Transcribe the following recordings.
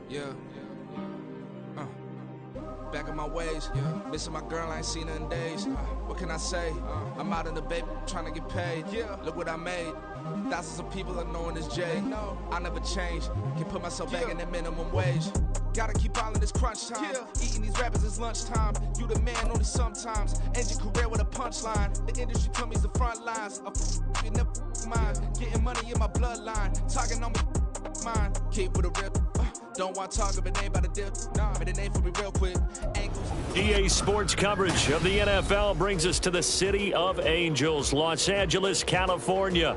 Yeah. Back in my ways, missing my girl, I ain't seen her in days. What can I say? I'm out in the baby, trying to get paid. Look what I made. Thousands of people are knowing this Jay. I never change. Can put myself back in that minimum wage. Gotta keep all in this crunch time. Eating these rappers is lunchtime. You the man only sometimes. End your career with a punchline. The industry told me it's the front lines. You never mind. Getting money in my bloodline. Talking on my mind. Keep with a rip. Don't want to talk if it ain't about a dip. But it ain't for me real quick. EA Sports coverage of the NFL brings us to the City of Angels, Los Angeles, California.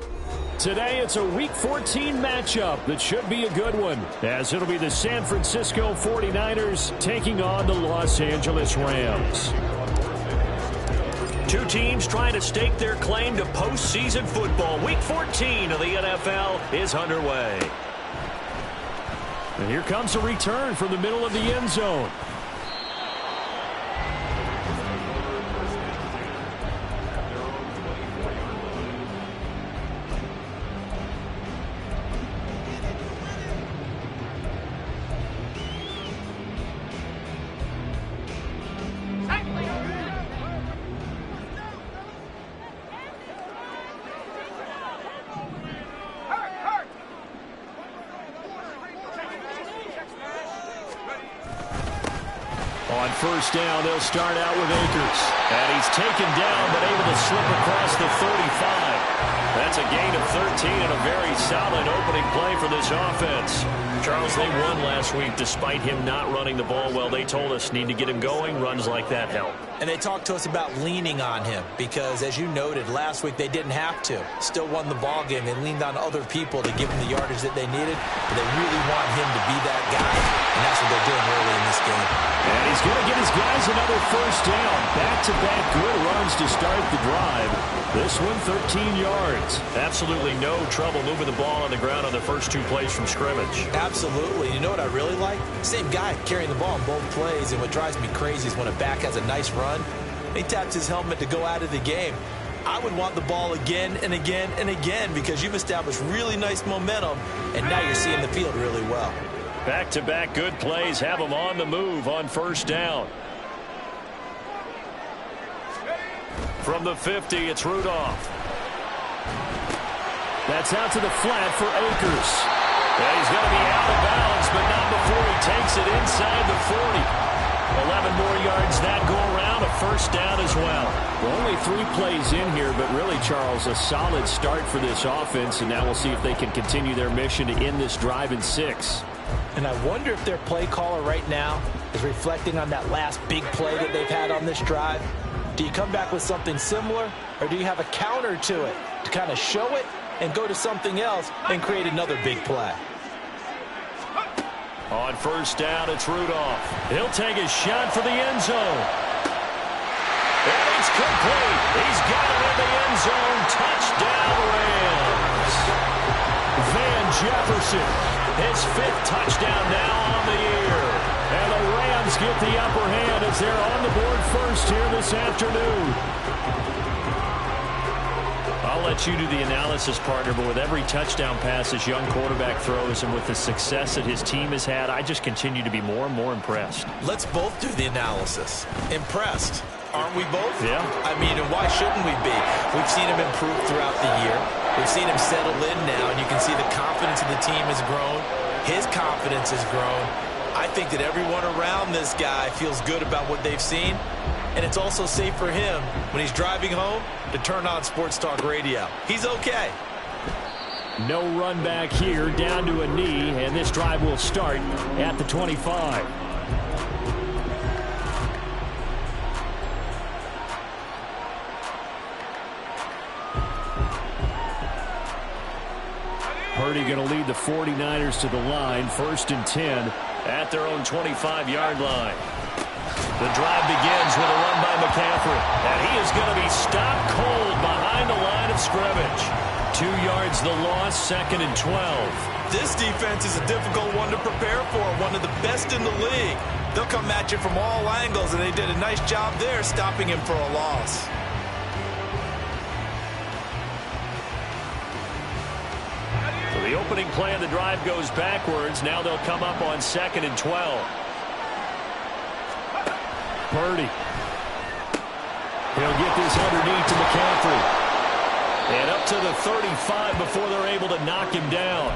Today, it's a Week 14 matchup that should be a good one, as it'll be the San Francisco 49ers taking on the Los Angeles Rams. Two teams trying to stake their claim to postseason football. Week 14 of the NFL is underway. And here comes a return from the middle of the end zone. On first down, they'll start out with Akers. And he's taken down, but able to slip across the 35. That's a gain of 13 and a very solid opening play for this offense. Charles, they won last week despite him not running the ball well. They told us need to get him going. Runs like that help. And they talked to us about leaning on him because, as you noted, last week they didn't have to. Still won the ball game. They leaned on other people to give him the yardage that they needed. But they really want him to be that guy, and that's what they're doing early in this game. And he's going to get his guys another first down. Back-to-back good runs to start the drive. This one 13 yards. Absolutely no trouble moving the ball on the ground on the first two plays from scrimmage. Absolutely. You know what I really like? Same guy carrying the ball in both plays, and what drives me crazy is when a back has a nice run, he taps his helmet to go out of the game. I would want the ball again and again and again because you've established really nice momentum, and now you're seeing the field really well. Back-to-back good plays have them on the move on first down. From the 50, it's Rudolph. That's out to the flat for Akers. Yeah, he's going to be out of bounds, but not before he takes it inside the 40. 11 more yards that go around, a first down as well. Only 3 plays in here, but really, Charles, a solid start for this offense, and now we'll see if they can continue their mission to end this drive in 6. And I wonder if their play caller right now is reflecting on that last big play that they've had on this drive. Do you come back with something similar, or do you have a counter to it to kind of show it and go to something else and create another big play? On first down, it's Rudolph. He'll take a shot for the end zone. And it's complete. He's got it in the end zone. Touchdown, Rams. Van Jefferson, his 5th touchdown now on the year. And the Rams get the upper hand as they're on the board first here this afternoon. I'll let you do the analysis, partner, but with every touchdown pass this young quarterback throws and with the success that his team has had, I just continue to be more and more impressed. Let's both do the analysis. Impressed. Aren't we both? Yeah. I mean, and why shouldn't we be? We've seen him improve throughout the year. We've seen him settle in now, and you can see the confidence of the team has grown. His confidence has grown. I think that everyone around this guy feels good about what they've seen, and it's also safe for him when he's driving home to turn on Sports Talk Radio. He's okay. No run back here, down to a knee, and this drive will start at the 25. Purdy going to lead the 49ers to the line, 1st and 10 at their own 25-yard line. The drive begins with a run by McCaffrey, and he is going to be stopped cold behind the line of scrimmage. 2 yards the loss, 2nd and 12. This defense is a difficult one to prepare for, one of the best in the league. They'll come at you from all angles, and they did a nice job there stopping him for a loss. The The opening play of the drive goes backwards. Now they'll come up on 2nd and 12. Purdy. He'll get this underneath to McCaffrey. And up to the 35 before they're able to knock him down.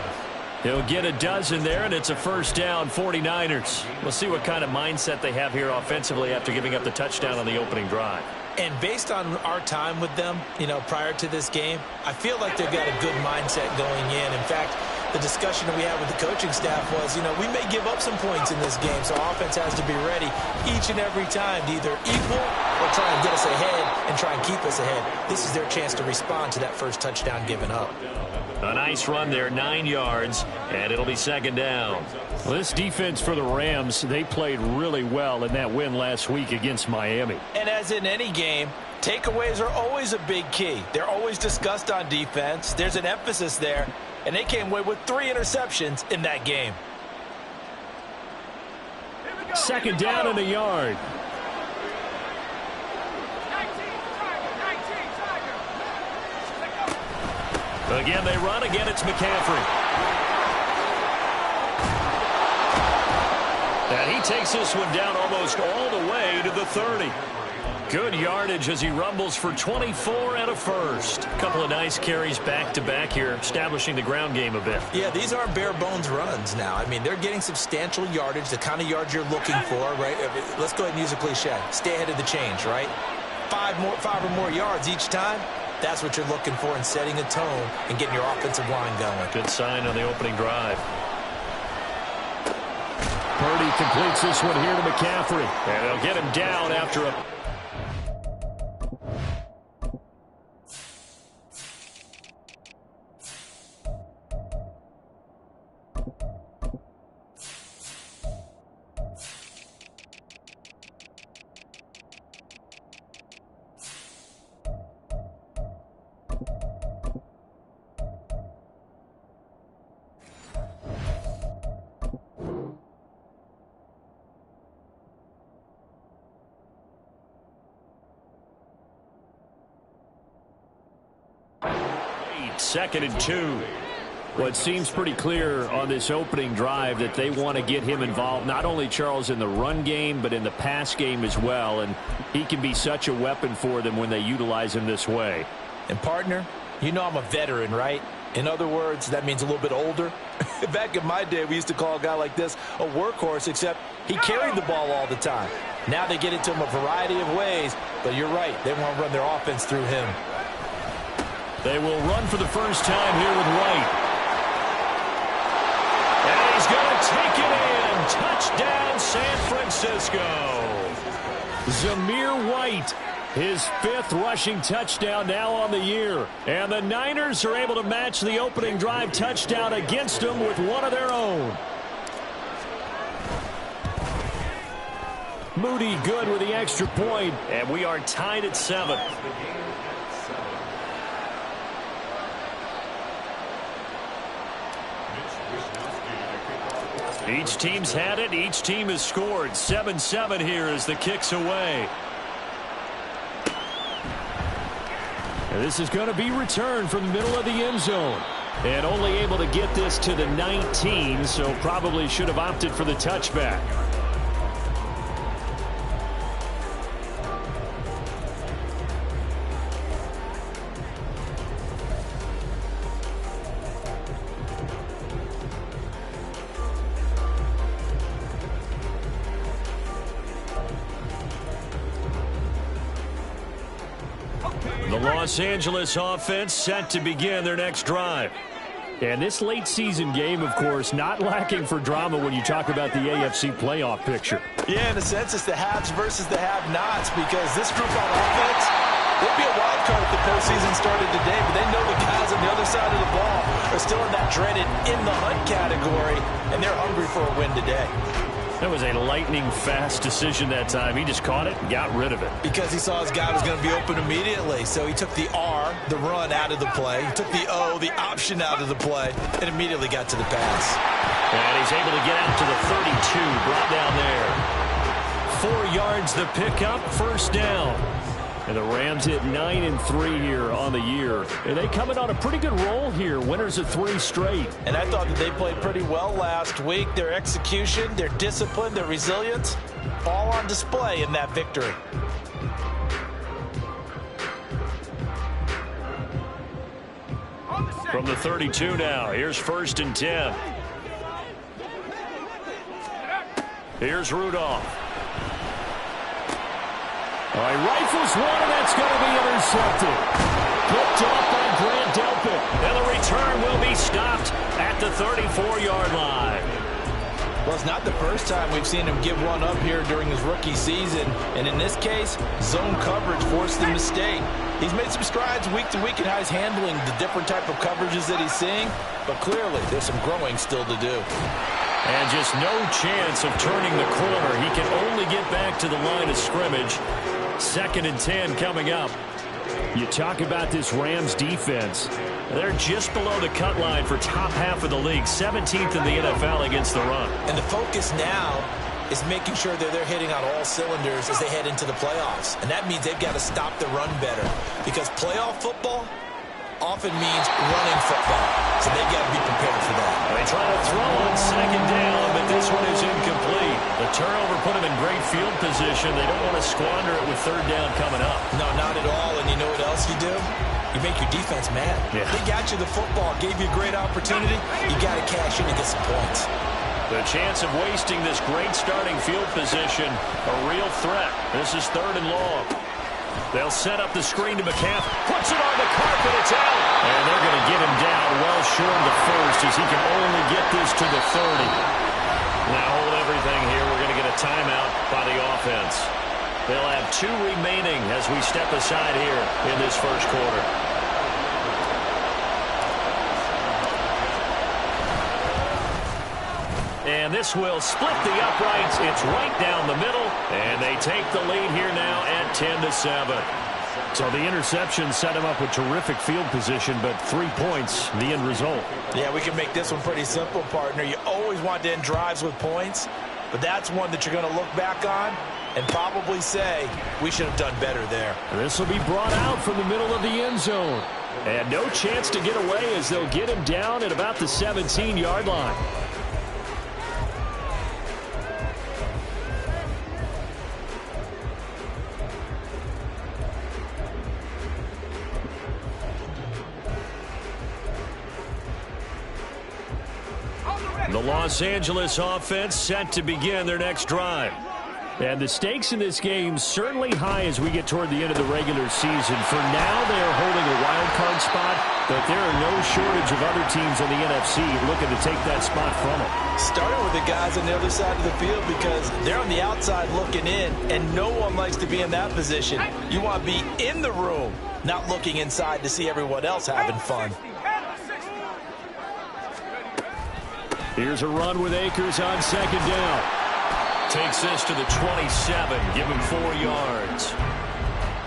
He'll get a dozen there, and it's a first down, 49ers. We'll see what kind of mindset they have here offensively after giving up the touchdown on the opening drive. And based on our time with them, prior to this game, I feel like they've got a good mindset going in. In fact, the discussion that we had with the coaching staff was, we may give up some points in this game, so offense has to be ready each and every time to either equal or try and get us ahead and try and keep us ahead. This is their chance to respond to that first touchdown given up. A nice run there, 9 yards, and it'll be 2nd down. Well, this defense for the Rams, they played really well in that win last week against Miami. And as in any game, takeaways are always a big key. They're always discussed on defense. There's an emphasis there, and they came away with 3 interceptions in that game. 2nd down and a yard. Again, they run. Again, it's McCaffrey. And he takes this one down almost all the way to the 30. Good yardage as he rumbles for 24 and a first. A couple of nice carries back-to-back here, establishing the ground game a bit. Yeah, these aren't bare-bones runs now. I mean, they're getting substantial yardage, the kind of yards you're looking for, right? Let's go ahead and use a cliche. Stay ahead of the change, right? 5 or more yards each time. That's what you're looking for in setting a tone and getting your offensive line going. Good sign on the opening drive. Purdy completes this one here to McCaffrey. And they'll get him down after a... Second and 2. Well, it seems pretty clear on this opening drive that they want to get him involved, not only, Charles, in the run game, but in the pass game as well. And he can be such a weapon for them when they utilize him this way. And, partner, I'm a veteran, right? In other words, that means a little bit older. Back in my day, we used to call a guy like this a workhorse, except he carried the ball all the time. Now they get it to him a variety of ways, but you're right. They want to run their offense through him. They will run for the first time here with White. And he's going to take it in. Touchdown, San Francisco. Zamir White, his 5th rushing touchdown now on the year. And the Niners are able to match the opening drive touchdown against them with one of their own. Moody good with the extra point, and we are tied at 7. Each team's had it. Each team has scored. 7-7 here as the kick's away. And this is going to be returned from the middle of the end zone. And only able to get this to the 19, so probably should have opted for the touchback. The Los Angeles offense set to begin their next drive. And this late season game, of course, not lacking for drama when you talk about the AFC playoff picture. Yeah, in a sense, it's the haves versus the have-nots, because this group on offense, they'd be a wild card if the postseason started today, but they know the guys on the other side of the ball are still in that dreaded in-the-hunt category, and they're hungry for a win today. That was a lightning-fast decision that time. He just caught it and got rid of it. Because he saw his guy was going to be open immediately. So he took the R, the run, out of the play. He took the O, the option, out of the play, and immediately got to the pass. And he's able to get out to the 32, brought down there. 4 yards the pickup, first down. And the Rams hit 9-3 here on the year. And they come in on a pretty good roll here. Winners of 3 straight. And I thought that they played pretty well last week. Their execution, their discipline, their resilience, all on display in that victory. From the 32 now, here's 1st and 10. Here's Rudolph. All right, rifles one, and that's going to be intercepted. Picked off by Grant Delpit. And the return will be stopped at the 34-yard line. Well, it's not the first time we've seen him give one up here during his rookie season. And in this case, zone coverage forced the mistake. He's made some strides week to week in how he's handling the different type of coverages that he's seeing. But clearly, there's some growing still to do. And just no chance of turning the corner. He can only get back to the line of scrimmage. 2nd and 10 coming up. You talk about this Rams defense. They're just below the cut line for top half of the league. 17th in the NFL against the run. And the focus now is making sure that they're hitting on all cylinders as they head into the playoffs. And that means they've got to stop the run better. Because playoff football often means running football. So they've got to be prepared for that. They try to throw on 2nd down, but this one is incomplete. The turnover put them in great field position. They don't want to squander it with 3rd down coming up. No, not at all. And you know what else you do? You make your defense mad. Yeah. They got you the football, gave you a great opportunity. You got to cash in and get some points. The chance of wasting this great starting field position, a real threat. This is 3rd and long. They'll set up the screen to McCaffrey. Puts it on the carpet. It's out. And they're going to get him down well short of the 1st as he can only get this to the 30. Now hold everything here. We're going to get a timeout by the offense. They'll have 2 remaining as we step aside here in this 1st quarter. And this will split the uprights. It's right down the middle. And they take the lead here now at 10-7. So the interception set him up with terrific field position, but 3 points, the end result. Yeah, we can make this one pretty simple, partner. You always want to end drives with points, but that's one that you're going to look back on and probably say, we should have done better there. This will be brought out from the middle of the end zone. And no chance to get away as they'll get him down at about the 17-yard line. The Los Angeles offense set to begin their next drive. And the stakes in this game certainly high as we get toward the end of the regular season. For now, they are holding a wild card spot, but there are no shortage of other teams in the NFC looking to take that spot from them. Starting with the guys on the other side of the field because they're on the outside looking in, and no one likes to be in that position. You want to be in the room, not looking inside to see everyone else having fun. Here's a run with Akers on 2nd down. Takes this to the 27. Give him 4 yards.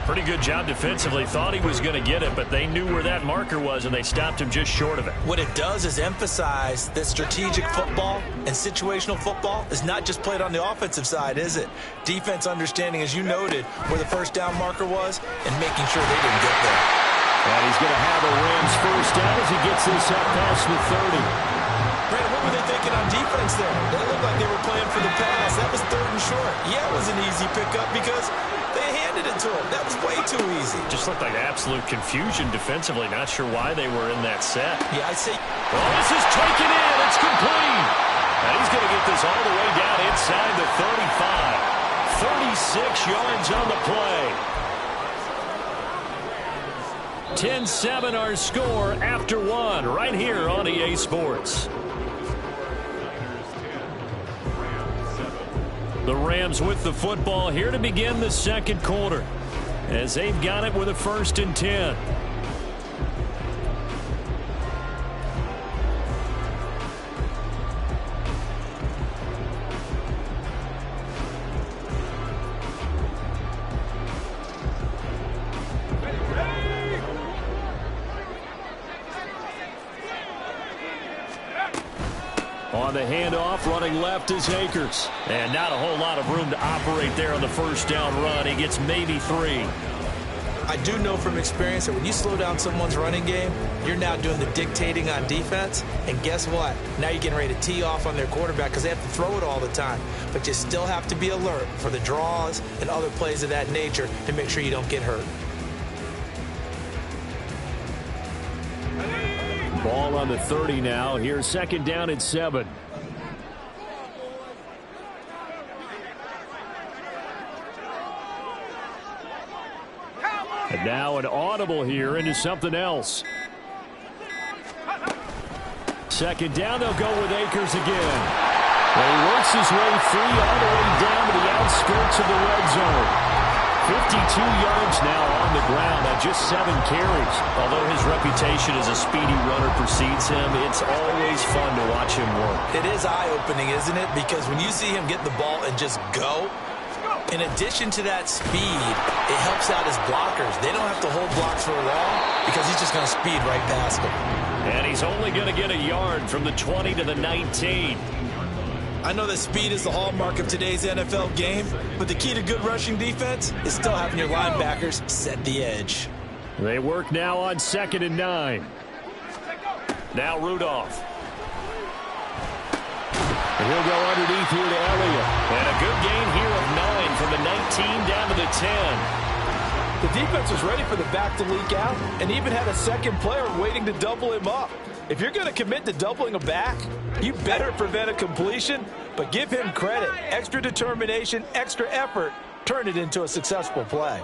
Pretty good job defensively. Thought he was going to get it, but they knew where that marker was, and they stopped him just short of it. What it does is emphasize that strategic football and situational football is not just played on the offensive side, is it? Defense understanding, as you noted, where the 1st down marker was and making sure they didn't get there. And he's going to have a Rams 1st down as he gets this up past the 30. Brandon, what were they thinking on defense there? They looked like they were playing for the pass. That was 3rd and short. Yeah, it was an easy pickup because they handed it to him. That was way too easy. Just looked like absolute confusion defensively. Not sure why they were in that set. Yeah, I see. Well, this is taken in. It's complete. And he's going to get this all the way down inside the 35. 36 yards on the play. 10-7 our score after 1 right here on EA Sports. The Rams with the football here to begin the 2nd quarter as they've got it with a 1st and 10. On the handoff, running left is Akers. And not a whole lot of room to operate there on the 1st down run. He gets maybe 3. I do know from experience that when you slow down someone's running game, you're now doing the dictating on defense. And guess what? Now you're getting ready to tee off on their quarterback because they have to throw it all the time. But you still have to be alert for the draws and other plays of that nature to make sure you don't get hurt. Ball on the 30 now. Here's second down and 7. And now an audible here into something else. Second down, they'll go with Akers again. And he works his way free all the way down to the outskirts of the red zone. 52 yards now on the ground on just 7 carries. Although his reputation as a speedy runner precedes him, it's always fun to watch him work. It is eye-opening, isn't it? Because when you see him get the ball and just go, in addition to that speed, it helps out his blockers. They don't have to hold blocks for long because he's just going to speed right past them. And he's only going to get a yard from the 20 to the 19. I know that speed is the hallmark of today's NFL game, but the key to good rushing defense is still having your linebackers set the edge. They work now on 2nd and 9. Now Rudolph. And he'll go underneath here to Elliott. And a good gain here of 9 from the 19 down to the 10. The defense was ready for the back to leak out and even had a second player waiting to double him up. If you're going to commit to doubling a back, you better prevent a completion, but give him credit. Extra determination, extra effort, turn it into a successful play.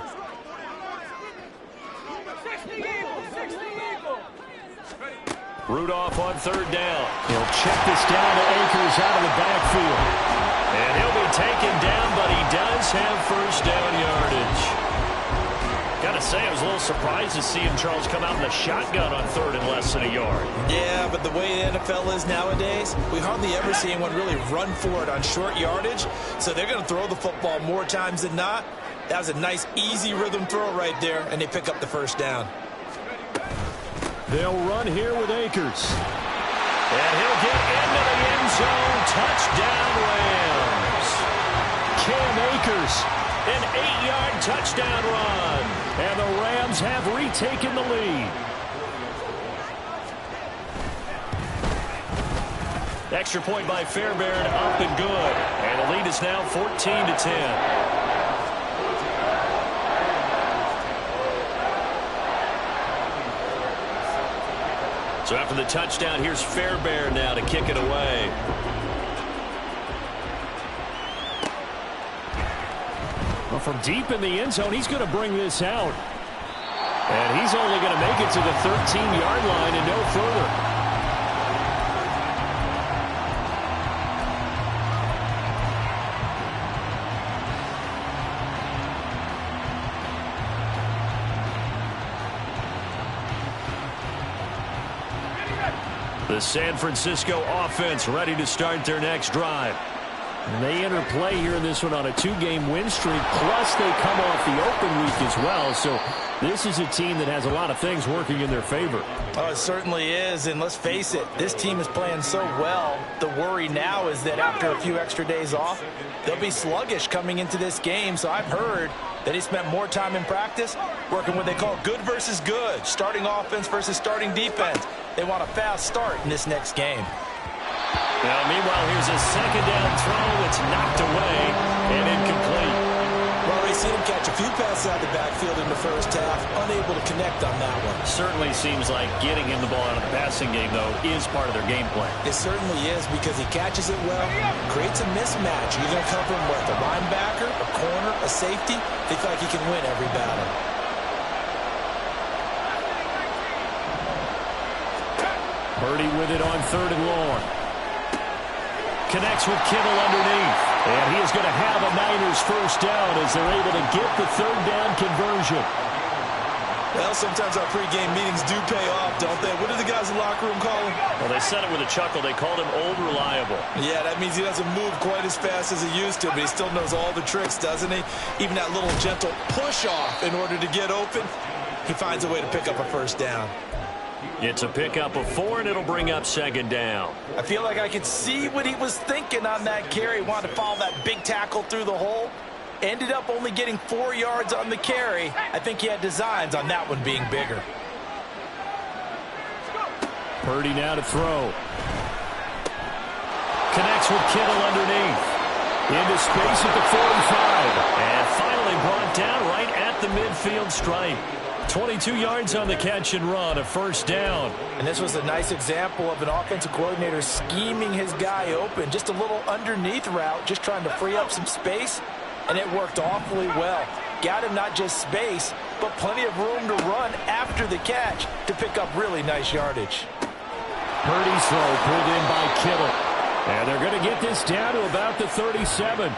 Rudolph on 3rd down. He'll check this down to Akers out of the backfield. And he'll be taken down, but he does have first down yardage. Got to say, I was a little surprised to see him, Charles, come out in the shotgun on 3rd and less than a yard. Yeah, but the way the NFL is nowadays, we hardly ever see anyone really run for it on short yardage. So they're going to throw the football more times than not. That was a nice, easy rhythm throw right there, and they pick up the first down. They'll run here with Akers. And he'll get into the end zone. Touchdown, Rams. Cam Akers, an 8-yard touchdown run. And the Rams have retaken the lead. Extra point by Fairbairn, up and good. And the lead is now 14-10. So after the touchdown, here's Fairbairn now to kick it away. Well, from deep in the end zone, he's going to bring this out. And he's only going to make it to the 13-yard line and no further. The San Francisco offense ready to start their next drive. And they enter play here in this one on a 2-game win streak, plus they come off the open week as well. So this is a team that has a lot of things working in their favor. Oh, it certainly is, and let's face it, this team is playing so well. The worry now is that after a few extra days off, they'll be sluggish coming into this game. So I've heard that he spent more time in practice working what they call good versus good, starting offense versus starting defense. They want a fast start in this next game. Now, meanwhile, here's a second down throw that's knocked away and incomplete. Well, we've seen him catch a few passes out of the backfield in the first half, unable to connect on that one. Certainly seems like getting him the ball out of the passing game, though, is part of their game plan. It certainly is because he catches it well, creates a mismatch. You're going to cover him with a linebacker, a corner, a safety. Think like he can win every battle. Purdy with it on 3rd and long. Connects with Kittle underneath. And he is going to have a Niners first down as they're able to get the 3rd down conversion. Well, sometimes our pregame meetings do pay off, don't they? What do the guys in the locker room call him? Well, they said it with a chuckle. They called him Old Reliable. Yeah, that means he doesn't move quite as fast as he used to, but he still knows all the tricks, doesn't he? Even that little gentle push-off in order to get open, he finds a way to pick up a first down. It's a pickup of 4, and it'll bring up 2nd down. I feel like I could see what he was thinking on that carry. He wanted to follow that big tackle through the hole. Ended up only getting 4 yards on the carry. I think he had designs on that one being bigger. Purdy now to throw. Connects with Kittle underneath. Into space at the 45. And finally brought down right at the midfield stripe. 22 yards on the catch and run, a first down. And this was a nice example of an offensive coordinator scheming his guy open. Just a little underneath route, just trying to free up some space. And it worked awfully well. Got him not just space, but plenty of room to run after the catch to pick up really nice yardage. Purdy's throw pulled in by Kittle. And they're going to get this down to about the 37.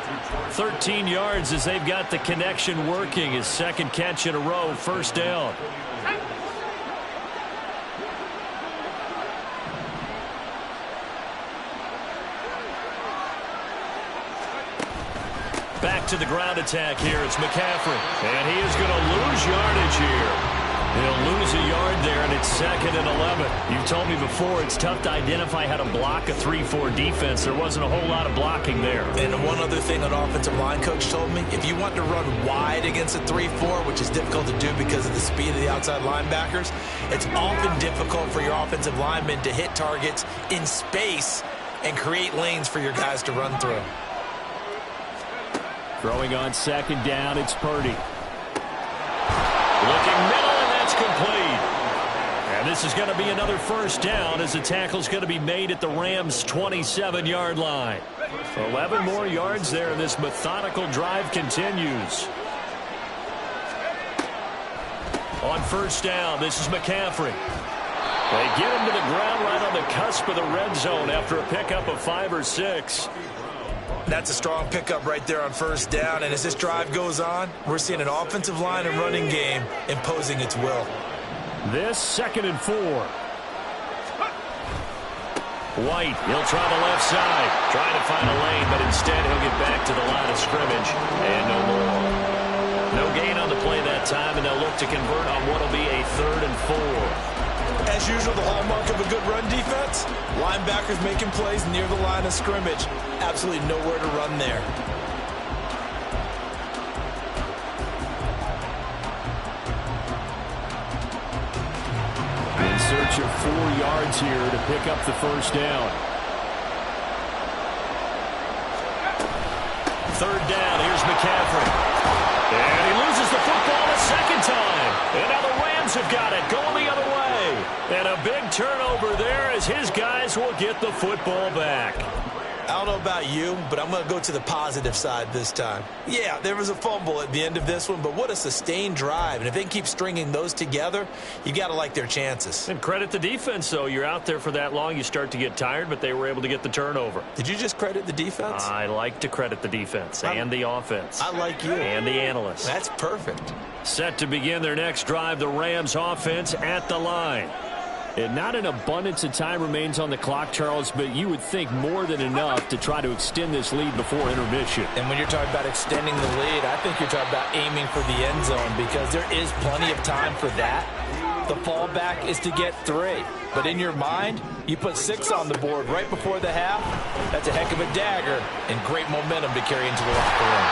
13 yards as they've got the connection working. His second catch in a row, first down. Back to the ground attack here. It's McCaffrey. And he is going to lose yardage here. He'll lose a yard there, and it's 2nd and 11. You've told me before it's tough to identify how to block a 3-4 defense. There wasn't a whole lot of blocking there. And one other thing an offensive line coach told me, if you want to run wide against a 3-4, which is difficult to do because of the speed of the outside linebackers, it's often difficult for your offensive linemen to hit targets in space and create lanes for your guys to run through. Throwing on 2nd down, it's Purdy. Looking middle, and that's complete. And this is going to be another first down as the tackle's going to be made at the Rams' 27-yard line. 11 more yards there, and this methodical drive continues. On first down, this is McCaffrey. They get him to the ground right on the cusp of the red zone after a pickup of 5 or 6. That's a strong pickup right there on first down, and as this drive goes on, we're seeing an offensive line and running game imposing its will. This 2nd and 4. White, he'll try the left side, trying to find a lane, but instead he'll get back to the line of scrimmage, and no more. No gain on the play that time, and they'll look to convert on what will be a 3rd and 4. As usual, the hallmark of a good run defense, linebackers making plays near the line of scrimmage. Absolutely nowhere to run there. In search of 4 yards here to pick up the first down. 3rd down, here's McCaffrey. And he loses the football a second time. And now the Rams have got it, going the other way. And a big turnover there as his guys will get the football back. I don't know about you, but I'm going to go to the positive side this time. Yeah, there was a fumble at the end of this one, but what a sustained drive. And if they can keep stringing those together, you got to like their chances. And credit the defense, though. You're out there for that long, you start to get tired, but they were able to get the turnover. Did you just credit the defense? I like to credit the defense and the offense. I like you. And the analysts. That's perfect. Set to begin their next drive, the Rams offense at the line. And not an abundance of time remains on the clock, Charles, but you would think more than enough to try to extend this lead before intermission. And when you're talking about extending the lead, I think you're talking about aiming for the end zone because there is plenty of time for that. The fallback is to get 3. But in your mind, you put 6 on the board right before the half. That's a heck of a dagger and great momentum to carry into the locker room.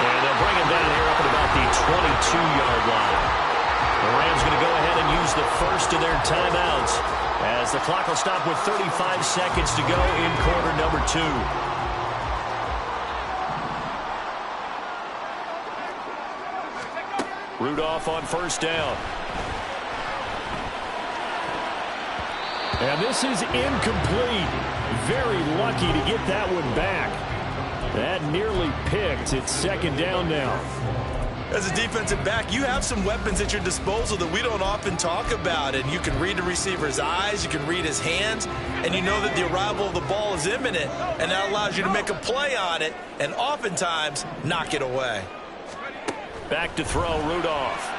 And they'll bring him down here up at about the 22-yard line. The Rams going to go ahead and use the first of their timeouts as the clock will stop with 35 seconds to go in quarter number 2. Rudolph on first down. And this is incomplete. Very lucky to get that one back. That nearly picked. It's 2nd down now. As a defensive back, you have some weapons at your disposal that we don't often talk about. And you can read the receiver's eyes, you can read his hands, and you know that the arrival of the ball is imminent, and that allows you to make a play on it and oftentimes knock it away. Back to throw, Rudolph.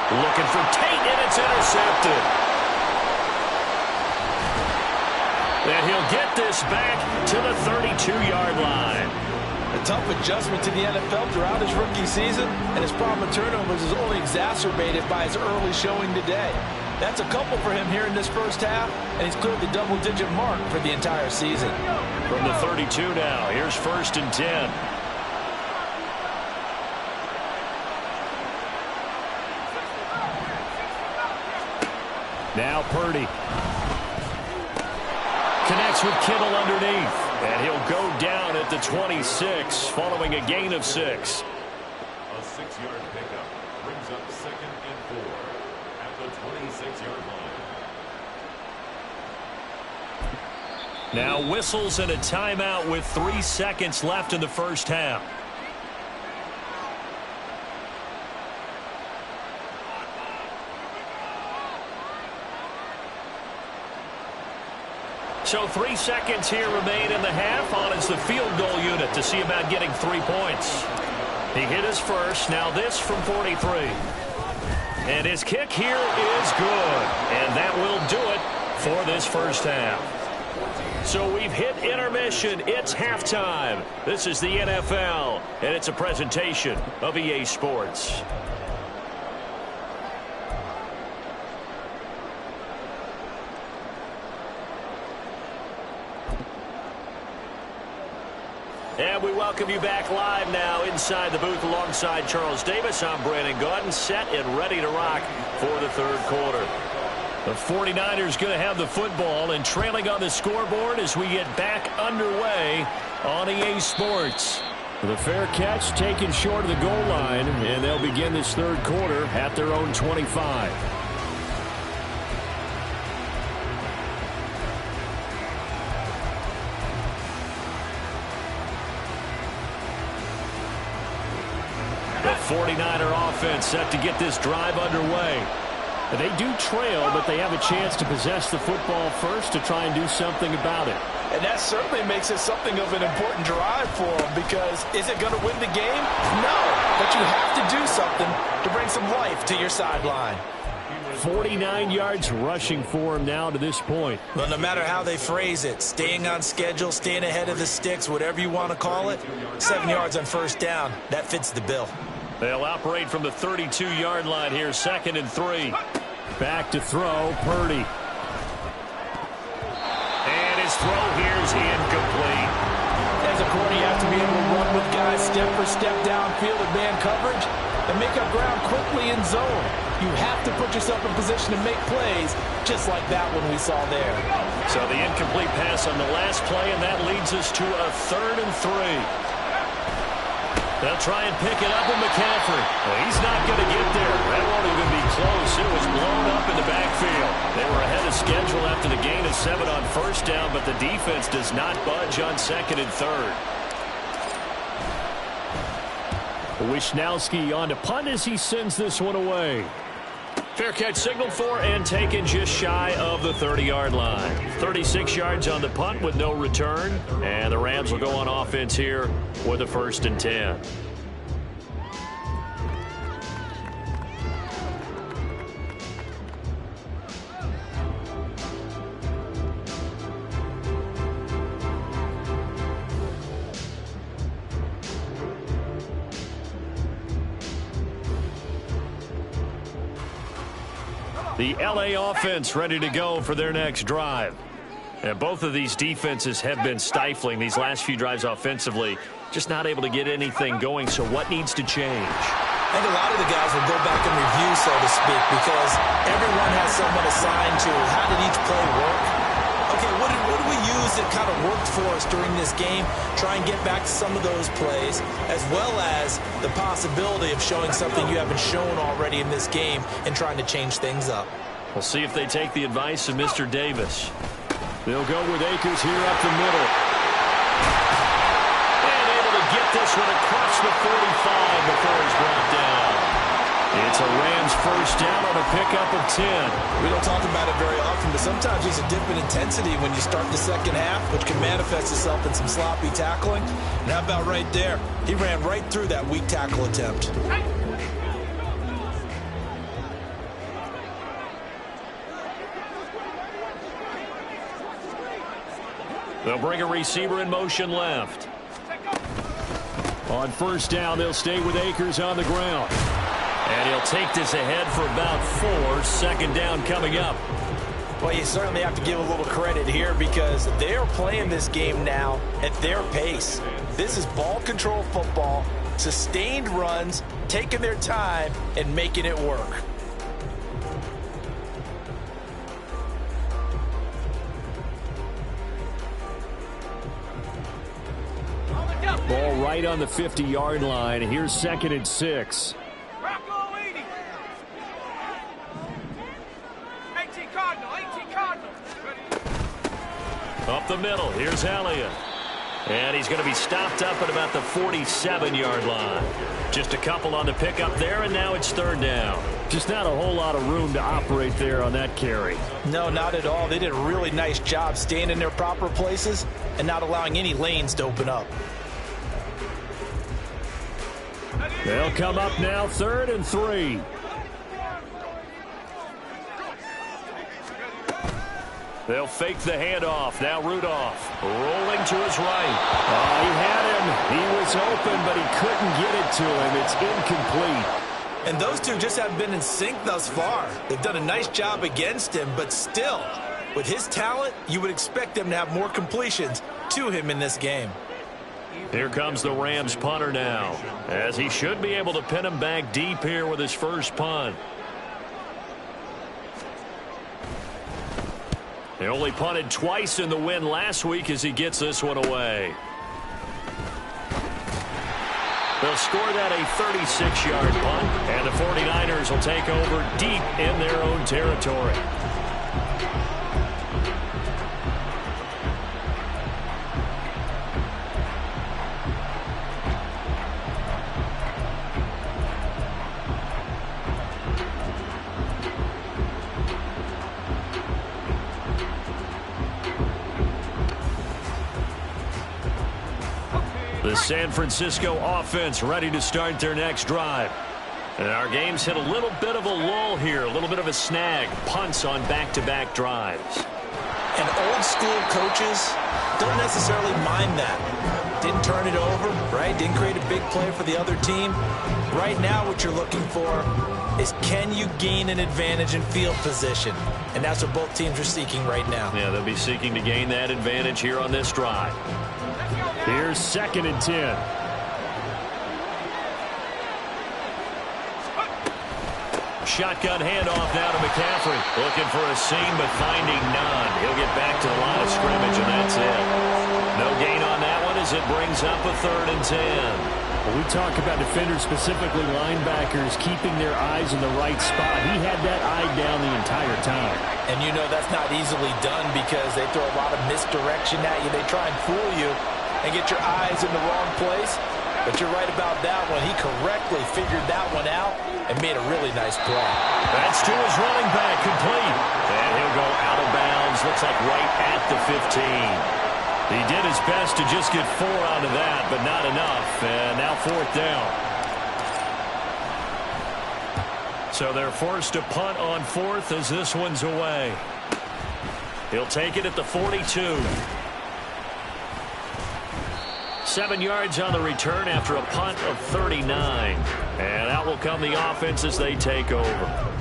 Looking for Tate, and it's intercepted. And he'll get this back to the 32-yard line. A tough adjustment to the NFL throughout his rookie season, and his problem with turnovers is only exacerbated by his early showing today. That's a couple for him here in this first half, and he's cleared the double-digit mark for the entire season. From the 32 now, here's 1st and 10. Now Purdy. Connects with Kittle underneath. And he'll go down at the 26 following a gain of 6. A 6-yard pickup brings up 2nd and 4 at the 26-yard line. Now whistles and a timeout with 3 seconds left in the first half. So 3 seconds here remain in the half. On is the field goal unit to see about getting 3 points. He hit his first. Now this from 43. And his kick here is good. And that will do it for this first half. So we've hit intermission. It's halftime. This is the NFL, and it's a presentation of EA Sports. And we welcome you back live now inside the booth alongside Charles Davis. I'm Brandon Gaudin, set and ready to rock for the third quarter. The 49ers going to have the football and trailing on the scoreboard as we get back underway on EA Sports. The fair catch taken short of the goal line, and they'll begin this third quarter at their own 25. The 49er offense set to get this drive underway. They do trail, but they have a chance to possess the football first to try and do something about it. And that certainly makes it something of an important drive for them, because is it going to win the game? No, but you have to do something to bring some life to your sideline. 49 yards rushing for him now to this point. Well, no matter how they phrase it, staying on schedule, staying ahead of the sticks, whatever you want to call it, 7 yards on first down, that fits the bill. They'll operate from the 32-yard line here, 2nd and 3. Back to throw, Purdy. And his throw here is incomplete. As a corner, you have to be able to run with guys step for step downfield in man coverage and make up ground quickly in zone. You have to put yourself in position to make plays, just like that one we saw there. So the incomplete pass on the last play, and that leads us to a 3rd and 3. They'll try and pick it up with McCaffrey. Well, he's not going to get there. That won't even be close. It was blown up in the backfield. They were ahead of schedule after the gain of 7 on first down, but the defense does not budge on 2nd and 3rd. Wisnowski on to punt as he sends this one away. Fair catch signaled for and taken just shy of the 30-yard line. 36 yards on the punt with no return. And the Rams will go on offense here with a 1st and 10. The LA offense ready to go for their next drive. And both of these defenses have been stifling these last few drives offensively. Just not able to get anything going. So what needs to change? I think a lot of the guys will go back and review, so to speak, because everyone has someone assigned to how did each play work. Okay, what did we use that kind of worked for us during this game? Try and get back to some of those plays, as well as the possibility of showing something you haven't shown already in this game and trying to change things up. We'll see if they take the advice of Mr. Davis. They'll go with Akers here up the middle. And able to get this one across the 45 before he's brought down. It's a Rams first down on a pickup of 10. We don't talk about it very often, but sometimes there's a dip in intensity when you start the second half, which can manifest itself in some sloppy tackling. And how about right there? He ran right through that weak tackle attempt. They'll bring a receiver in motion left. On first down, they'll stay with Akers on the ground. And he'll take this ahead for about 4. Second down coming up. Well, you certainly have to give a little credit here because they're playing this game now at their pace. This is ball control football, sustained runs, taking their time, and making it work. Ball right on the 50-yard line. Here's 2nd and 6. Up the middle. Here's Elliott. And he's going to be stopped up at about the 47-yard line. Just a couple on the pickup there, and now it's 3rd down. Just not a whole lot of room to operate there on that carry. No, not at all. They did a really nice job staying in their proper places and not allowing any lanes to open up. They'll come up now, 3rd and 3. They'll fake the handoff. Now Rudolph rolling to his right. He had him. He was open, but he couldn't get it to him. It's incomplete. And those two just haven't been in sync thus far. They've done a nice job against him, but still, with his talent, you would expect them to have more completions to him in this game. Here comes the Rams punter now, as he should be able to pin him back deep here with his first punt. They only punted twice in the win last week as he gets this one away. They'll score that a 36-yard punt, and the 49ers will take over deep in their own territory. The San Francisco offense ready to start their next drive. And our game's hit a little bit of a lull here, a little bit of a snag. Punts on back-to-back drives. And old-school coaches don't necessarily mind that. Didn't turn it over, right? Didn't create a big play for the other team. Right now what you're looking for is can you gain an advantage in field position? And that's what both teams are seeking right now. Yeah, they'll be seeking to gain that advantage here on this drive. Here's 2nd and 10. Shotgun handoff now to McCaffrey. Looking for a seam, but finding none. He'll get back to the line of scrimmage, and that's it. No gain on that one as it brings up a 3rd and 10. Well, we talk about defenders, specifically linebackers, keeping their eyes in the right spot. He had that eye down the entire time. And you know that's not easily done because they throw a lot of misdirection at you. They try and fool you and get your eyes in the wrong place. But you're right about that one. He correctly figured that one out and made a really nice play. That's to his running back, complete. And he'll go out of bounds, looks like right at the 15. He did his best to just get 4 out of that, but not enough. And now 4th down. So they're forced to punt on 4th as this one's away. He'll take it at the 42. 7 yards on the return after a punt of 39. And out will come the offense as they take over.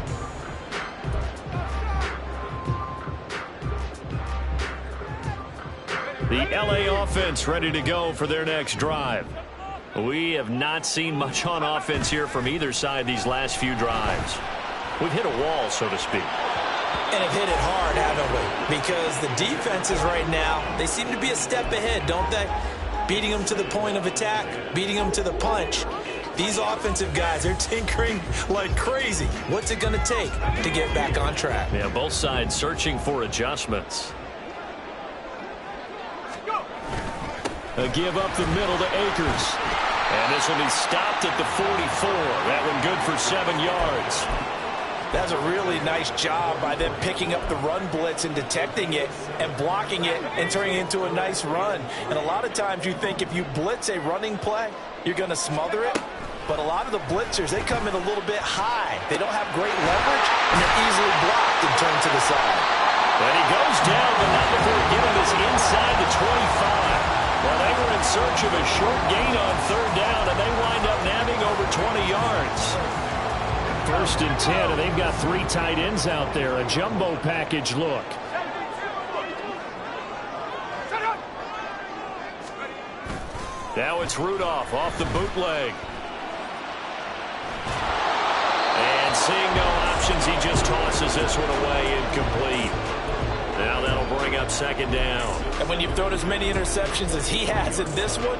The LA offense ready to go for their next drive. We have not seen much on offense here from either side these last few drives. We've hit a wall, so to speak. And have hit it hard, haven't we? Because the defenses right now, they seem to be a step ahead, don't they? Beating them to the point of attack, beating them to the punch. These offensive guys, they're tinkering like crazy. What's it going to take to get back on track? Yeah, both sides searching for adjustments. A give up the middle to Akers. And this will be stopped at the 44. That one good for 7 yards. That's a really nice job by them picking up the run blitz and detecting it and blocking it and turning it into a nice run. And a lot of times you think if you blitz a running play, you're going to smother it. But a lot of the blitzers, they come in a little bit high. They don't have great leverage, and they're easily blocked and turned to the side. And he goes down, but not before getting this inside the 25. Well, they were in search of a short gain on 3rd down, and they wind up nabbing over 20 yards. 1st and 10, and they've got 3 tight ends out there. A jumbo package look. Now it's Rudolph off the bootleg. And seeing no options, he just tosses this one away, incomplete. Now that'll bring up 2nd down. And when you've thrown as many interceptions as he has in this one,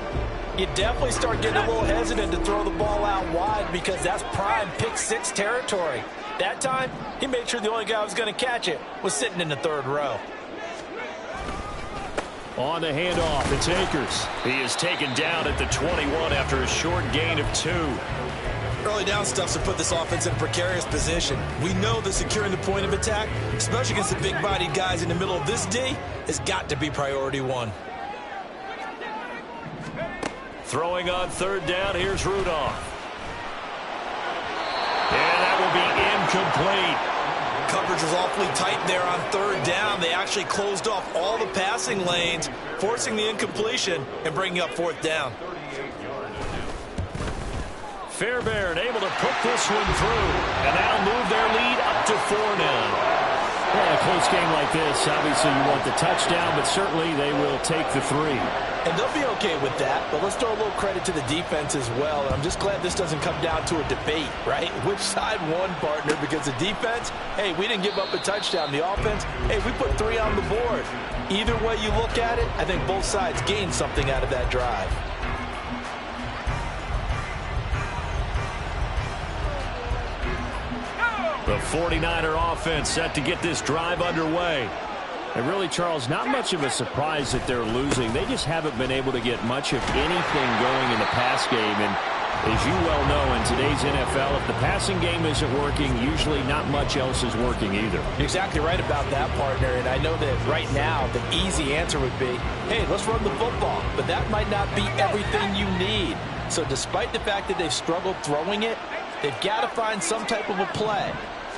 you definitely start getting a little hesitant to throw the ball out wide because that's prime pick 6 territory. That time, he made sure the only guy who was going to catch it was sitting in the 3rd row. On the handoff, it's Akers. He is taken down at the 21 after a short gain of 2. Early down stuffs to put this offense in a precarious position. We know that securing the point of attack, especially against the big-bodied guys in the middle of this D, has got to be priority 1. Throwing on 3rd down, here's Rudolph. And that will be incomplete. Coverage was awfully tight there on 3rd down. They actually closed off all the passing lanes, forcing the incompletion and bringing up 4th down. Fairbairn able to put this one through, and that'll move their lead up to 4 now. Well, in a close game like this, obviously you want the touchdown, but certainly they will take the 3. And they'll be okay with that, but let's throw a little credit to the defense as well. And I'm just glad this doesn't come down to a debate, right? Which side won, partner? Because the defense, hey, we didn't give up a touchdown. The offense, hey, we put 3 on the board. Either way you look at it, I think both sides gained something out of that drive. The 49er offense set to get this drive underway. And really, Charles, not much of a surprise that they're losing. They just haven't been able to get much of anything going in the pass game. And as you well know, in today's NFL, if the passing game isn't working, usually not much else is working either. You're exactly right about that, partner. And I know that right now the easy answer would be, hey, let's run the football. But that might not be everything you need. So despite the fact that they've struggled throwing it, they've got to find some type of a play,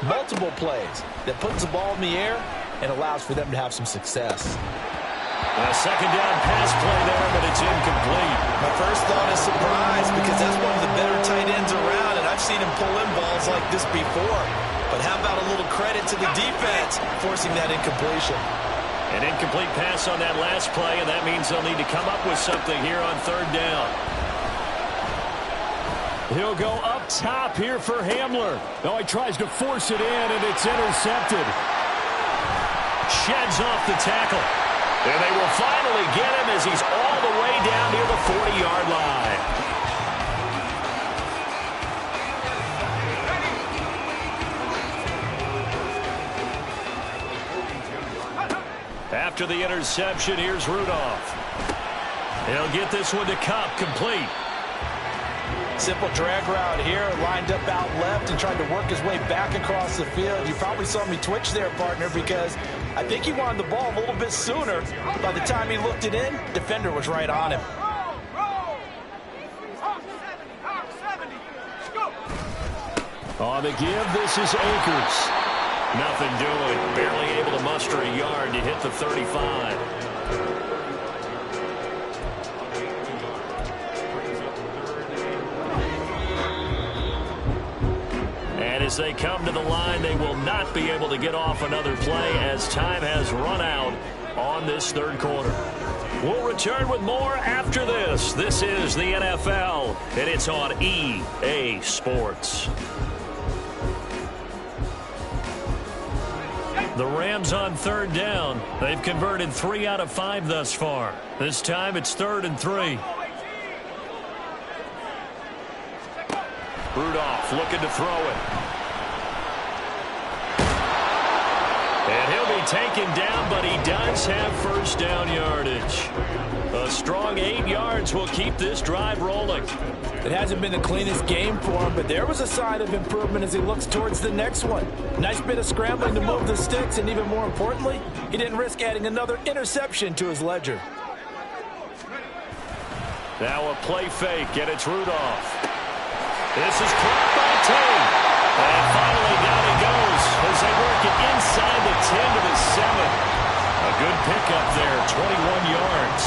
multiple plays, that puts the ball in the air and allows for them to have some success. A 2nd down pass play there, but it's incomplete. My first thought is surprise because that's one of the better tight ends around, and I've seen him pull in balls like this before. But how about a little credit to the defense forcing that incompletion? An incomplete pass on that last play, and that means they'll need to come up with something here on 3rd down. He'll go up top here for Hamler. Oh, he tries to force it in, and it's intercepted. Sheds off the tackle. And they will finally get him as he's all the way down near the 40-yard line. After the interception, here's Rudolph. He'll get this one to Kupp, complete. Simple drag route here, lined up out left and tried to work his way back across the field. You probably saw me twitch there, partner, because I think he wanted the ball a little bit sooner. By the time he looked it in, defender was right on him. On the give, this is Akers. Nothing doing. Barely able to muster a yard to hit the 35. And as they come to the line, they will not be able to get off another play as time has run out on this 3rd quarter. We'll return with more after this. This is the NFL, and it's on EA Sports. The Rams on 3rd down. They've converted 3 out of 5 thus far. This time it's 3rd and 3. Rudolph looking to throw it. And he'll be taken down, but he does have 1st down yardage. A strong 8 yards will keep this drive rolling. It hasn't been the cleanest game for him, but there was a sign of improvement as he looks towards the next one. Nice bit of scrambling to move the sticks, and even more importantly, he didn't risk adding another interception to his ledger. Now a play fake, and it's Rudolph. This is caught by Tate. And finally down he goes as they work it inside the 10 to the 7. A good pickup there, 21 yards.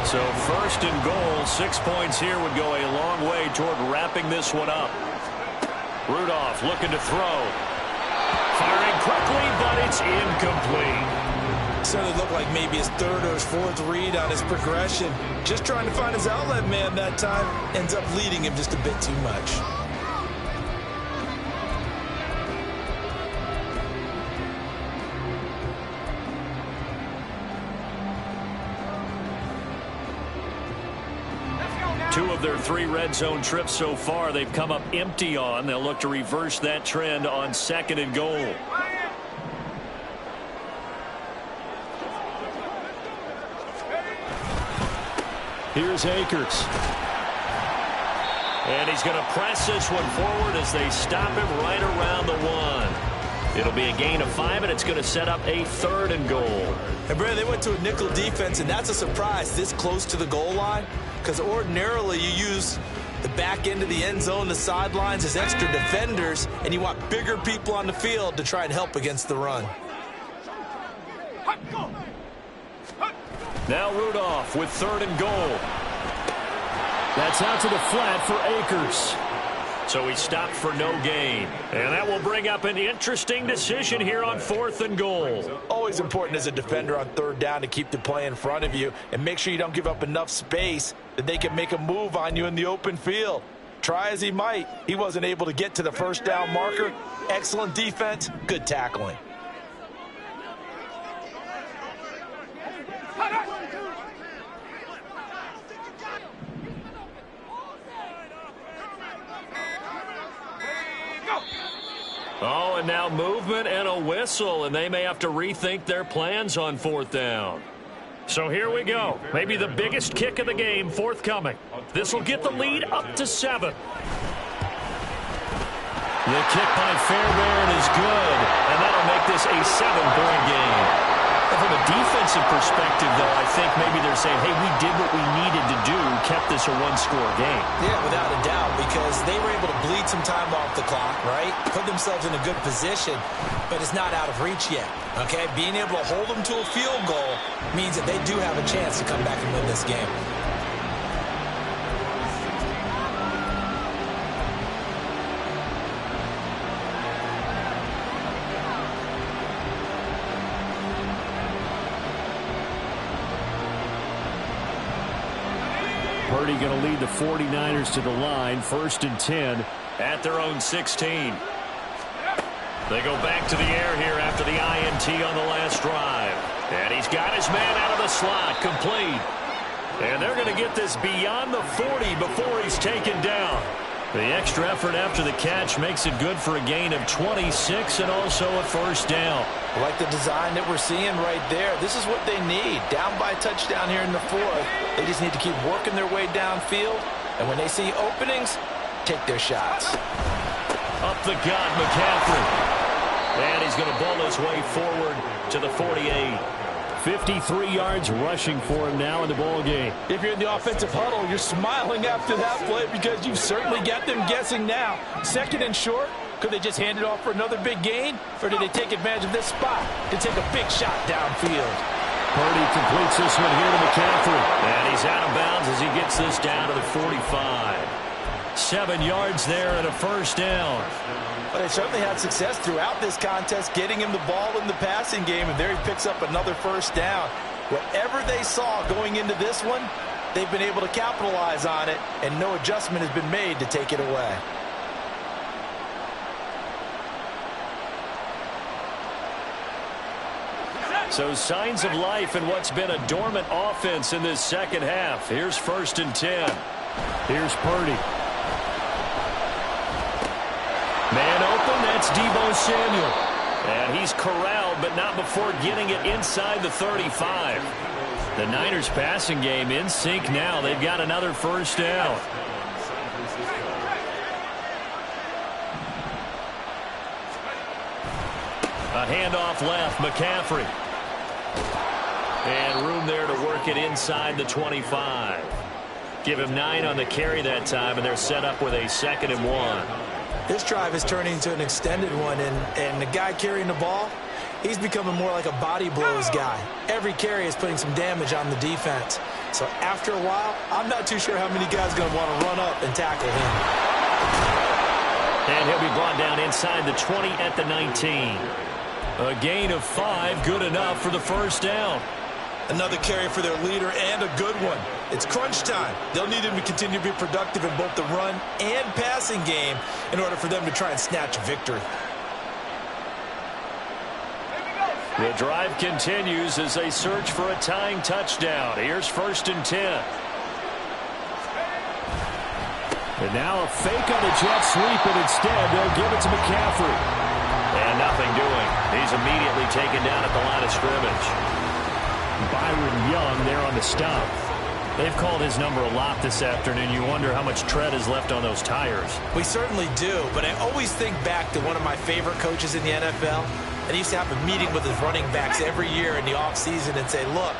So first and goal, 6 points here would go a long way toward wrapping this one up. Rudolph looking to throw. Firing quickly, but it's incomplete. Certainly looked like maybe his third or his fourth read on his progression. Just trying to find his outlet man that time. Ends up leading him just a bit too much. Two of their 3 red zone trips so far they've come up empty on. They'll look to reverse that trend on second and goal. Here's Akers. And he's going to press this one forward as they stop him right around the 1. It'll be a gain of 5, and it's going to set up a 3rd and goal. And Brad, they went to a nickel defense, and that's a surprise this close to the goal line, because ordinarily you use the back end of the end zone, the sidelines as extra defenders, and you want bigger people on the field to try and help against the run. Now Rudolph with 3rd and goal. That's out to the flat for Akers. So he stopped for no gain. And that will bring up an interesting decision here on 4th and goal. Always important as a defender on 3rd down to keep the play in front of you and make sure you don't give up enough space that they can make a move on you in the open field. Try as he might, he wasn't able to get to the first down marker. Excellent defense, good tackling. Oh, and now movement and a whistle, and they may have to rethink their plans on 4th down. So here we go. Maybe the biggest kick of the game forthcoming. This will get the lead up to 7. The kick by Fairbairn is good, and that'll make this a 7-point game. And from a defensive perspective, though, I think maybe they're saying, hey, we did what we needed to do, kept this a 1-score game. Yeah, without a doubt, because they were able to bleed some time off the clock, right? Put themselves in a good position, but it's not out of reach yet, okay? Being able to hold them to a field goal means that they do have a chance to come back and win this game. Purdy going to lead the 49ers to the line, 1st and 10 at their own 16. They go back to the air here after the INT on the last drive. And he's got his man out of the slot, complete. And they're going to get this beyond the 40 before he's taken down. The extra effort after the catch makes it good for a gain of 26 and also a 1st down. I like the design that we're seeing right there. This is what they need. Down by a touchdown here in the 4th. They just need to keep working their way downfield. And when they see openings, take their shots. Up the gut, McCaffrey. And he's going to ball his way forward to the 48. 53 yards rushing for him now in the ball game. If you're in the offensive huddle, you're smiling after that play because you've certainly got them guessing now. 2nd and short. Could they just hand it off for another big gain? Or did they take advantage of this spot to take a big shot downfield? Purdy completes this one here to McCaffrey. And he's out of bounds as he gets this down to the 45. 7 yards there and a 1st down. But they certainly had success throughout this contest, getting him the ball in the passing game, and there he picks up another 1st down. Whatever they saw going into this one, they've been able to capitalize on it, and no adjustment has been made to take it away. So signs of life in what's been a dormant offense in this 2nd half. Here's 1st and 10. Here's Purdy. Man open, that's Deebo Samuel. And he's corralled, but not before getting it inside the 35. The Niners passing game in sync now. They've got another 1st down. A handoff left, McCaffrey. And room there to work it inside the 25. Give him 9 on the carry that time, and they're set up with a 2nd and 1. This drive is turning into an extended one, and the guy carrying the ball, he's becoming more like a body blows guy. Every carry is putting some damage on the defense. So after a while, I'm not too sure how many guys are going to want to run up and tackle him. And he'll be brought down inside the 20 at the 19. A gain of 5, good enough for the first down. Another carry for their leader, and a good one. It's crunch time. They'll need him to continue to be productive in both the run and passing game in order for them to try and snatch a victory. The drive continues as they search for a tying touchdown. Here's 1st and 10. And now a fake on the jet sweep, and instead they'll give it to McCaffrey. And nothing doing. He's immediately taken down at the line of scrimmage. Byron Young there on the stop. They've called his number a lot this afternoon. You wonder how much tread is left on those tires. We certainly do, but I always think back to one of my favorite coaches in the NFL. And he used to have a meeting with his running backs every year in the offseason and say, look,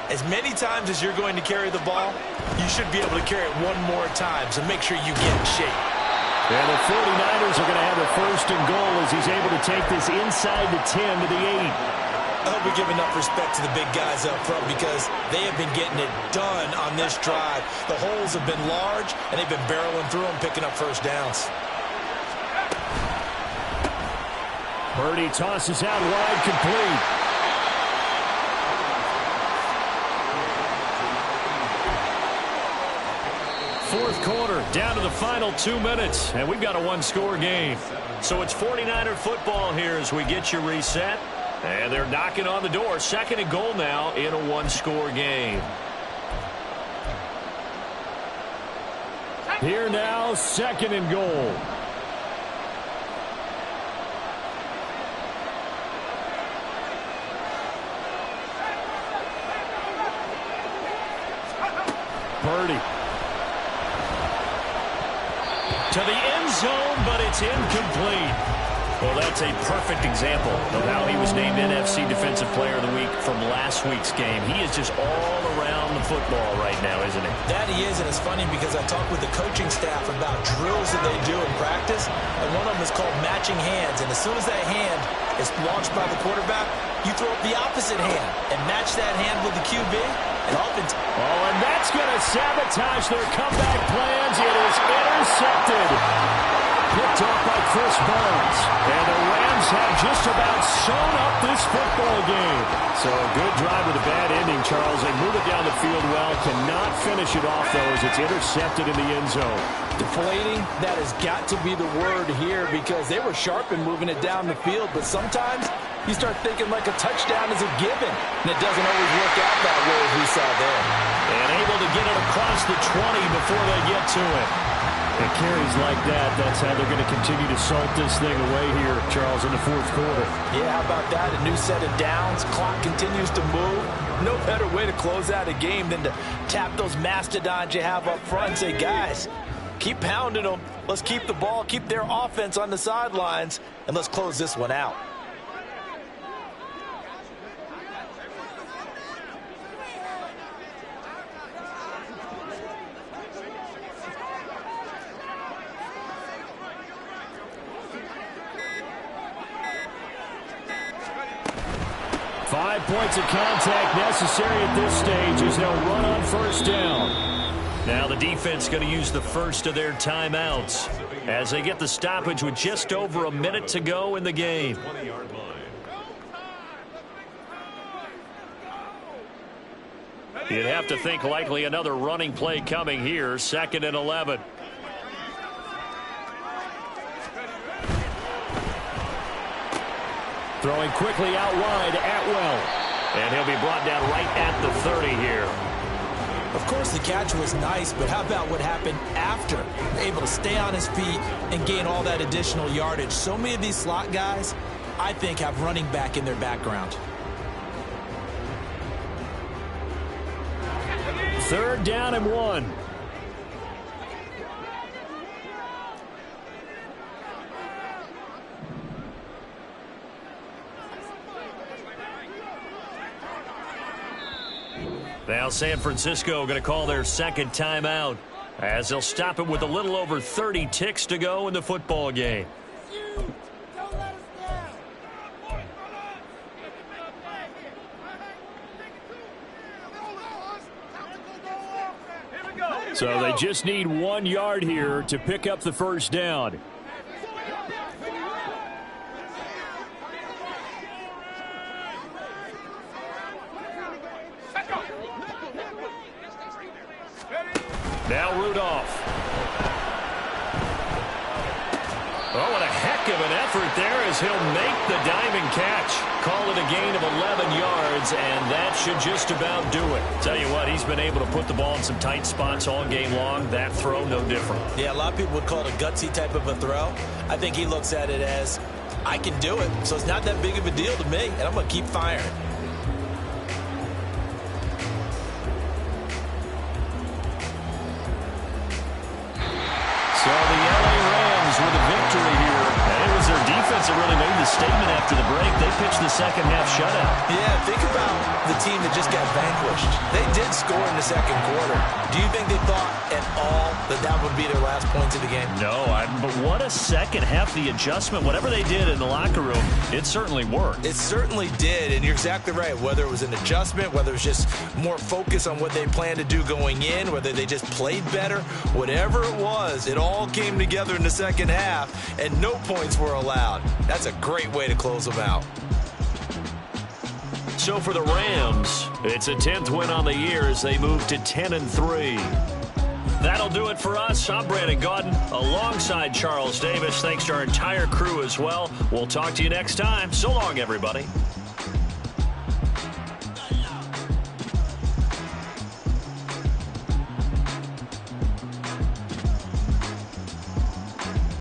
as many times as you're going to carry the ball, you should be able to carry it one more time, so make sure you get in shape. And the 49ers are going to have a 1st and goal as he's able to take this inside the 10 to the 8. I hope we give enough respect to the big guys up front because they have been getting it done on this drive. The holes have been large, and they've been barreling through them, picking up first downs. Purdy tosses out wide, complete. Fourth quarter, down to the final 2 minutes, and we've got a one-score game. So it's 49er football here as we get you reset. And they're knocking on the door. 2nd and goal now in a one-score game. Here now, 2nd and goal. Purdy. To the end zone, but it's incomplete. Well, that's a perfect example of how he was named NFC Defensive Player of the Week from last week's game. He is just all around the football right now, isn't he? That he is, and it's funny because I talked with the coaching staff about drills that they do in practice, and one of them is called matching hands. And as soon as that hand is launched by the quarterback, you throw up the opposite hand and match that hand with the QB. And that's going to sabotage their comeback plans. It is intercepted. Picked off by Chris Burns. And the Rams have just about sewn up this football game. So a good drive with a bad ending, Charles. They move it down the field well. Cannot finish it off, though, as it's intercepted in the end zone. Deflating, that has got to be the word here because they were sharp in moving it down the field. But sometimes you start thinking like a touchdown is a given. And it doesn't always work out that way as we saw there. And able to get it across the 20 before they get to it. And carries like that, that's how they're going to continue to salt this thing away here, Charles, in the fourth quarter. Yeah, how about that? A new set of downs. Clock continues to move. No better way to close out a game than to tap those mastodons you have up front and say, guys, keep pounding them. Let's keep the ball, keep their offense on the sidelines, and let's close this one out. Five points of contact necessary at this stage as they'll run on first down. Now the defense going to use the first of their timeouts as they get the stoppage with just over a minute to go in the game. You'd have to think likely another running play coming here, 2nd and 11. Throwing quickly out wide, Atwell. And he'll be brought down right at the 30 here. Of course, the catch was nice, but how about what happened after? Able to stay on his feet and gain all that additional yardage. So many of these slot guys, I think, have running back in their background. 3rd down and 1. Now San Francisco going to call their 2nd timeout as they'll stop it with a little over 30 ticks to go in the football game. So they just need 1 yard here to pick up the first down. Now Rudolph. Oh, what a heck of an effort there as he'll make the diving catch. Call it a gain of 11 yards, and that should just about do it. Tell you what, he's been able to put the ball in some tight spots all game long. That throw, no different. Yeah, a lot of people would call it a gutsy type of a throw. I think he looks at it as, I can do it, so it's not that big of a deal to me, and I'm going to keep firing. So the LA Rams with a victory here. And it was their defense that really made the statement after the break. They pitched the second half shutout. Yeah, think about the team that just got vanquished. They did score in the second quarter. Do you think they thought at all that that would be their last points of the game? No, but what a second half. The adjustment, whatever they did in the locker room, it certainly worked. It certainly did, and you're exactly right. Whether it was an adjustment, whether it was just more focus on what they planned to do going in, whether they just played better, whatever it was, it all came together in the second half, and no points were allowed. That's a great way to close them out. So for the Rams, it's a 10th win on the year as they move to 10-3. That'll do it for us. I'm Brandon Gaudin alongside Charles Davis. Thanks to our entire crew as well. We'll talk to you next time. So long, everybody.